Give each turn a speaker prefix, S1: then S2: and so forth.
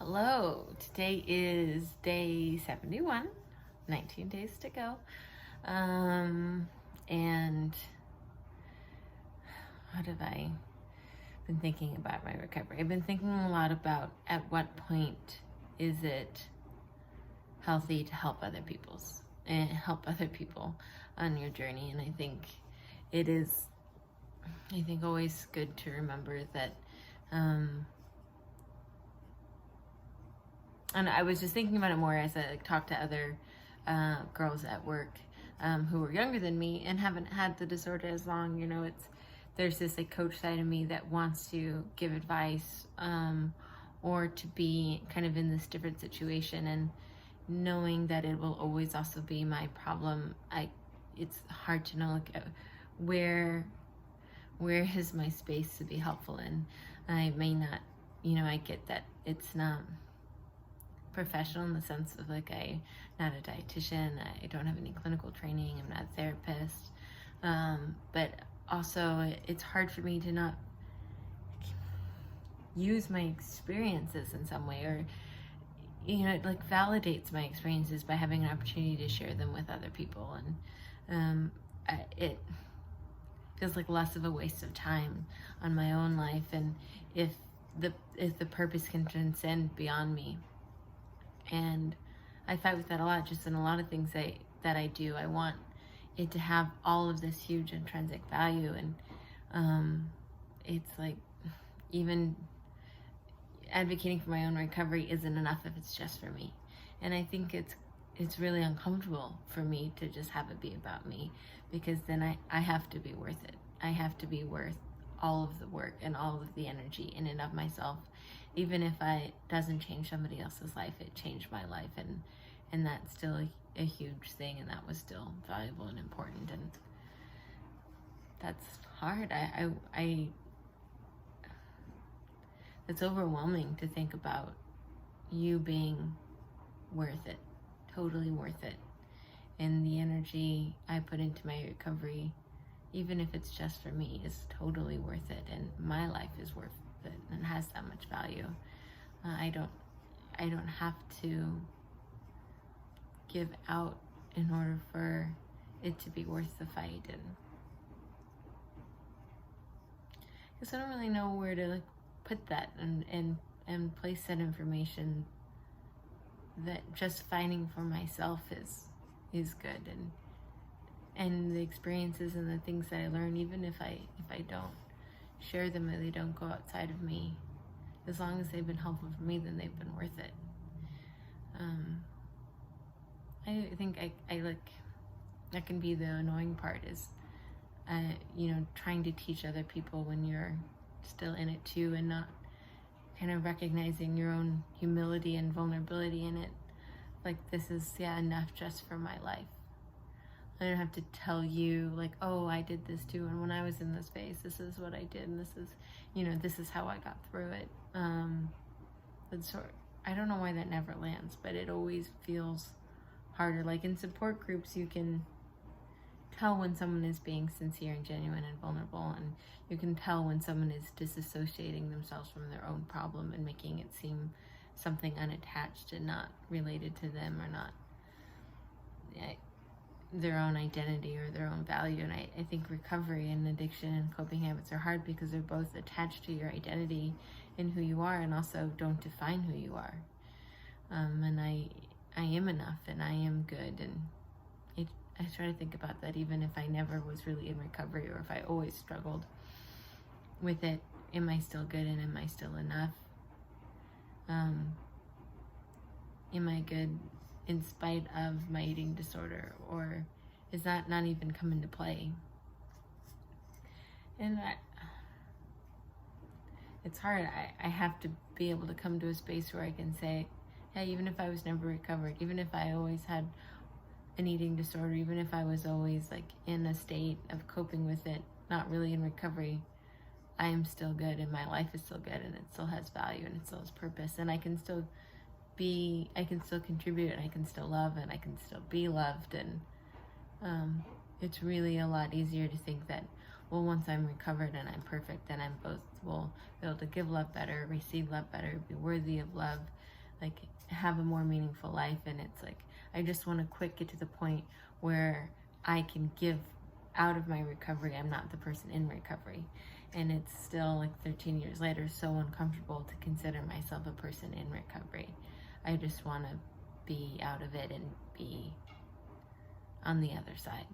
S1: Hello, today is day 71, 19 days to go. And what have I been thinking about my recovery? I've been thinking a lot about at what point is it healthy to help other people on your journey. And I think it is, always good to remember that, and I was just thinking about it more as I talked to other girls at work who were younger than me and haven't had the disorder as long. There's this coach side of me that wants to give advice or to be kind of in this different situation, and knowing that it will always also be my problem. It's hard to know where is my space to be helpful in. I may not, I get that it's not professional in the sense of I'm not a dietitian, I don't have any clinical training, I'm not a therapist, but also it's hard for me to not use my experiences in some way, or it validates my experiences by having an opportunity to share them with other people, and it feels like less of a waste of time on my own life, and if the purpose can transcend beyond me. And I fight with that a lot, just in a lot of things that I do. I want it to have all of this huge intrinsic value, and it's even advocating for my own recovery isn't enough if it's just for me. And I think it's really uncomfortable for me to just have it be about me, because then I have to be worth it. I have to be worth all of the work and all of the energy in and of myself. Even if it doesn't change somebody else's life, it changed my life, and that's still a huge thing, and that was still valuable and important, and that's hard. It's overwhelming to think about you being worth it, totally worth it, and the energy I put into my recovery, even if it's just for me, is totally worth it, and my life is worth it and has that much value. I don't have to give out in order for it to be worth the fight, and because I don't really know where to put that and place that information, that just fighting for myself is good, and the experiences and the things that I learn, even if I don't share them or they don't go outside of me, as long as they've been helpful for me, then they've been worth it. I think that can be the annoying part, is trying to teach other people when you're still in it too, and not kind of recognizing your own humility and vulnerability in it. This is enough just for my life. I don't have to tell you oh, I did this too, and when I was in this phase, this is what I did, and this is how I got through it. I don't know why that never lands, but it always feels harder. In support groups, you can tell when someone is being sincere and genuine and vulnerable, and you can tell when someone is disassociating themselves from their own problem and making it seem something unattached and not related to them, or not their own identity or their own value. And I think recovery and addiction and coping habits are hard because they're both attached to your identity and who you are, and also don't define who you are. And I am enough, and I am good, and I try to think about that, even if I never was really in recovery, or if I always struggled with it. Am I still good, and am I still enough? Am I good in spite of my eating disorder, or is that not even come into play? And it's hard. I have to be able to come to a space where I can say, hey, even if I was never recovered, even if I always had an eating disorder, even if I was always in a state of coping with it, not really in recovery, I am still good, and my life is still good, and it still has value, and it still has purpose, and I can still contribute, and I can still love, and I can still be loved. And it's really a lot easier to think that, well, once I'm recovered and I'm perfect, then I'm both will be able to give love better, receive love better, be worthy of love, like have a more meaningful life. And it's like I just want to quick get to the point where I can give out of my recovery. I'm not the person in recovery. And it's still like 13 years later so uncomfortable to consider myself a person in recovery. I just want to be out of it and be on the other side.